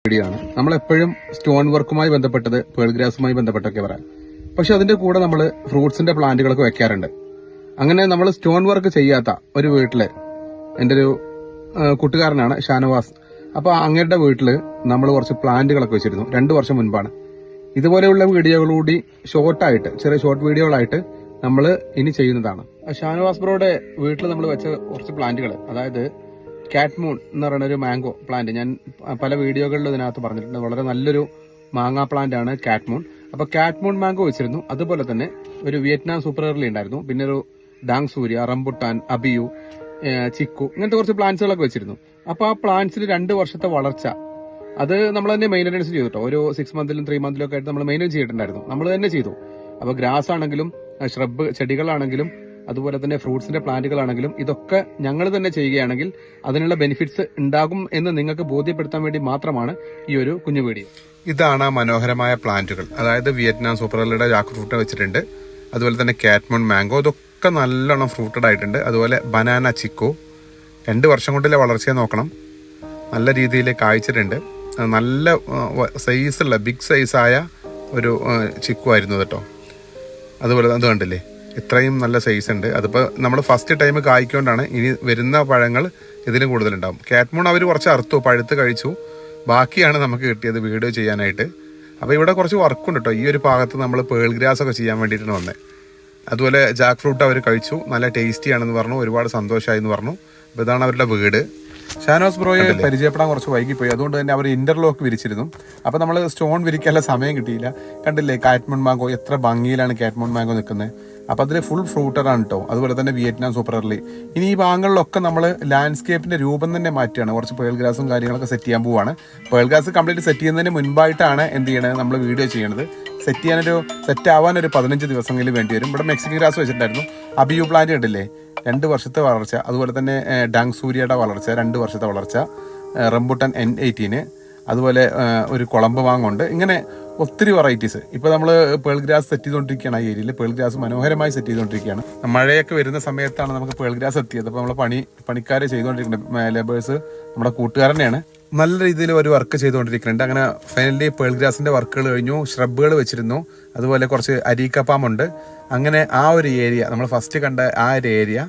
വീഡിയോയാണ്. നമ്മളെപ്പോഴും സ്റ്റോൺ വർക്കുമായി ബന്ധപ്പെട്ടത് പേൾ ഗ്രാസുമായി ബന്ധപ്പെട്ടൊക്കെ പറയാം. പക്ഷെ അതിന്റെ കൂടെ നമ്മൾ ഫ്രൂട്ട്സിന്റെ പ്ലാന്റുകളൊക്കെ വെക്കാറുണ്ട്. അങ്ങനെ നമ്മൾ സ്റ്റോൺ വർക്ക് ചെയ്യാത്ത ഒരു വീട്ടില് എൻ്റെ ഒരു കൂട്ടുകാരനാണ് ഷാനവാസ്. അപ്പൊ അങ്ങയുടെ വീട്ടില് നമ്മൾ കുറച്ച് പ്ലാന്റുകളൊക്കെ വെച്ചിരുന്നു 2 വർഷം മുൻപാണ്. ഇതുപോലെയുള്ള വീഡിയോകളൂടി ഷോർട്ടായിട്ട് ചെറിയ ഷോർട്ട് വീഡിയോകളായിട്ട് നമ്മൾ ഇനി ചെയ്യുന്നതാണ്. ഷാനവാസ് ബ്രോയുടെ വീട്ടിൽ നമ്മൾ വെച്ച കുറച്ച് പ്ലാന്റുകൾ, അതായത് കാറ്റ്മൂൺ എന്ന് പറയുന്ന ഒരു മാംഗോ പ്ലാന്റ്, ഞാൻ പല വീഡിയോകളിലും ഇതിനകത്ത് പറഞ്ഞിട്ടുണ്ട്. വളരെ നല്ലൊരു മാങ്ങാ പ്ലാന്റ് ആണ് കാറ്റ്മൂൺ. അപ്പൊ കാറ്റ്മൂൺ മാംഗോ വെച്ചിരുന്നു. അതുപോലെ തന്നെ ഒരു വിയറ്റ്നാം സൂപ്പർ എർലി ഉണ്ടായിരുന്നു. പിന്നെ ഒരു ഡാങ് സൂര്യ, റംബുട്ടാൻ, അബിയു, ചിക്കു, ഇങ്ങനത്തെ കുറച്ച് പ്ലാന്റ്സുകളൊക്കെ വെച്ചിരുന്നു. അപ്പൊ ആ പ്ലാന്റ്സിൽ 2 വർഷത്തെ വളർച്ച അത് നമ്മൾ തന്നെ മെയിൻ്റനൻസ് ചെയ്തു കേട്ടോ. ഒരു 6 മന്തിലും 3 മന്തിലും ഒക്കെ ആയിട്ട് നമ്മൾ മെയിൻറ്റെയിൻ ചെയ്തിട്ടുണ്ടായിരുന്നു. നമ്മൾ തന്നെ ചെയ്തു. അപ്പൊ ഗ്രാസ് ആണെങ്കിലും ഷ്രബ് ചെടികളാണെങ്കിലും അതുപോലെ തന്നെ ഫ്രൂട്ട്സിന്റെ പ്ലാന്റുകളാണെങ്കിലും ഇതൊക്കെ ഞങ്ങൾ തന്നെ ചെയ്യുകയാണെങ്കിൽ അതിനുള്ള ബെനിഫിറ്റ്സ് ഉണ്ടാകും എന്ന് നിങ്ങൾക്ക് ബോധ്യപ്പെടുത്താൻ വേണ്ടി മാത്രമാണ് ഈ ഒരു കുഞ്ഞു വീഡിയോ. ഇതാണ് മനോഹരമായ പ്ലാന്റുകൾ. അതായത് വിയറ്റ്നാം സൂപ്പർലിയുടെ ജാക്ക് ഫ്രൂട്ട് വെച്ചിട്ടുണ്ട്. അതുപോലെ തന്നെ കാറ്റ്മൂൺ മാംഗോ, ഇതൊക്കെ നല്ലോണം ഫ്രൂട്ടഡ് ആയിട്ടുണ്ട്. അതുപോലെ ബനാന ചിക്കു 2 വർഷം കൊണ്ടിലെ വളർച്ചയെ നോക്കണം. നല്ല രീതിയിൽ കായ്ച്ചിട്ടുണ്ട്. നല്ല സൈസുള്ള ബിഗ് സൈസായ ഒരു ചിക്കു ആയിരുന്നു കേട്ടോ. അതുപോലെ അത് കണ്ടില്ലേ, ഇത്രയും നല്ല സൈസ് ഉണ്ട്. അതിപ്പോൾ നമ്മൾ ഫസ്റ്റ് ടൈം കായ്ക്കൊണ്ടാണ്. ഇനി വരുന്ന പഴങ്ങൾ ഇതിലും കൂടുതലുണ്ടാവും. കാറ്റ്മൂൺ അവർ കുറച്ച് അറുത്തു, പഴുത്ത് കഴിച്ചു. ബാക്കിയാണ് നമുക്ക് കിട്ടിയത് വീഡിയോ ചെയ്യാനായിട്ട്. അപ്പോൾ ഇവിടെ കുറച്ച് വർക്കുണ്ട് കേട്ടോ. ഈ ഒരു ഭാഗത്ത് നമ്മൾ പേൾ ഗ്രാസ് ഒക്കെ ചെയ്യാൻ വേണ്ടിയിട്ടാണ് വന്നത്. അതുപോലെ ജാക്ക് ഫ്രൂട്ട് അവർ കഴിച്ചു, നല്ല ടേസ്റ്റി ആണെന്ന് പറഞ്ഞു, ഒരുപാട് സന്തോഷമായി എന്ന് പറഞ്ഞു. അപ്പോൾ ഇതാണ് അവരുടെ വീട്. ഷാനവാസ് ബ്രോയെ പരിചയപ്പെടാൻ കുറച്ച് വൈകിപ്പോയി. അതുകൊണ്ട് തന്നെ അവർ ഇന്റർലോക്ക് വിരിച്ചിരുന്നു. അപ്പോൾ നമ്മൾ സ്റ്റോൺ വിരിക്കാനുള്ള സമയം കിട്ടിയില്ല. കണ്ടില്ലേ കാറ്റ്മൂൺ മാംഗോ, എത്ര ഭംഗിയിലാണ് കാറ്റ്മൂൺ മാംഗോ നിൽക്കുന്നത്. അപ്പോൾ അതിൽ ഫുൾ ഫ്രൂട്ടറാണ് കേട്ടോ. അതുപോലെ തന്നെ വിയറ്റ്നാം സൂപ്പർ എർലി. ഇനി ഈ ഭാഗങ്ങളിലൊക്കെ നമ്മൾ ലാൻഡ്സ്കേപ്പിന്റെ രൂപം തന്നെ മാറ്റുകയാണ്. കുറച്ച് പേൾ ഗ്രാസും കാര്യങ്ങളൊക്കെ സെറ്റ് ചെയ്യാൻ പോവാണ്. പേൾ ഗ്രാസ് കംപ്ലീറ്റ് സെറ്റ് ചെയ്യുന്നതിന് മുൻപായിട്ടാണ് എന്ത് ചെയ്യണത്, നമ്മൾ വീഡിയോ ചെയ്യണത്. സെറ്റ് ആവാനൊരു 15 ദിവസമെങ്കിലും വേണ്ടി വരും. ഇവിടെ മെക്സിക്കൻ ഗ്രാസ് വെച്ചിട്ടുണ്ടായിരുന്നു. അബിയു പ്ലാന്റ് കണ്ടില്ലേ, 2 വർഷത്തെ വളർച്ച. അതുപോലെ തന്നെ ഡാങ് സൂര്യയുടെ വളർച്ച, 2 വർഷത്തെ വളർച്ച. റംബുട്ടാൻ N18, അതുപോലെ ഒരു കുളമ്പ് മാങ്ങുണ്ട്. ഇങ്ങനെ ഒത്തിരി വെറൈറ്റീസ്. ഇപ്പോൾ നമ്മൾ പേൾ ഗ്രാസ് സെറ്റ് ചെയ്തുകൊണ്ടിരിക്കുകയാണ്. ആ ഏരിയയിൽ പേൾ ഗ്രാസ് മനോഹരമായി സെറ്റ് ചെയ്തുകൊണ്ടിരിക്കുകയാണ്. മഴയൊക്കെ വരുന്ന സമയത്താണ് നമുക്ക് പേൾ ഗ്രാസ് എത്തിയത്. അപ്പോൾ നമ്മൾ പണിക്കാരെ ചെയ്തുകൊണ്ടിരിക്കുന്നുണ്ട്. ലേബേഴ്സ് നമ്മുടെ കൂട്ടുകാരനെയാണ്. നല്ല രീതിയിൽ ഒരു വർക്ക് ചെയ്തുകൊണ്ടിരിക്കുന്നുണ്ട്. അങ്ങനെ ഫൈനലി പേൾ ഗ്രാസിന്റെ വർക്കുകൾ കഴിഞ്ഞു. ഷ്രബുകൾ വെച്ചിരുന്നു. അതുപോലെ കുറച്ച് അരീക്കപ്പാമുണ്ട്. അങ്ങനെ ആ ഒരു ഏരിയ, നമ്മൾ ഫസ്റ്റ് കണ്ട ആ ഒരു ഏരിയ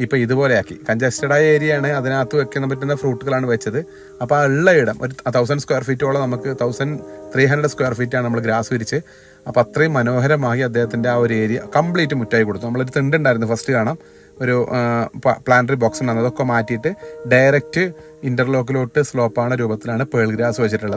ഇപ്പം ഇതുപോലെയാക്കി. കഞ്ചസ്റ്റഡായ ഏരിയയാണ്. അതിനകത്ത് വെക്കാൻ പറ്റുന്ന ഫ്രൂട്ടുകളാണ് വെച്ചത്. അപ്പോൾ ആ ഉള്ള ഇടം ഒരു 1000 സ്ക്വയർ ഫീറ്റോളം, നമുക്ക് 1300 സ്ക്വയർ ഫീറ്റാണ് നമ്മൾ ഗ്രാസ് വിരിച്ച്. അപ്പോൾ അത്രയും മനോഹരമായി അദ്ദേഹത്തിൻ്റെ ആ ഒരു ഏരിയ കംപ്ലീറ്റ് മുറ്റായി കൊടുത്തു. നമ്മളൊരു തിണ്ടുണ്ടായിരുന്നു ഫസ്റ്റ് കാണാം, ഒരു പ്ലാന്ററി ബോക്സ് ഉണ്ടായിരുന്നു. അതൊക്കെ മാറ്റിയിട്ട് ഡയറക്റ്റ് ഇന്റർലോക്കിലോട്ട് സ്ലോപ്പാണ് രൂപത്തിലാണ് പേൾ ഗ്രാസ് വെച്ചിട്ടുള്ളത്.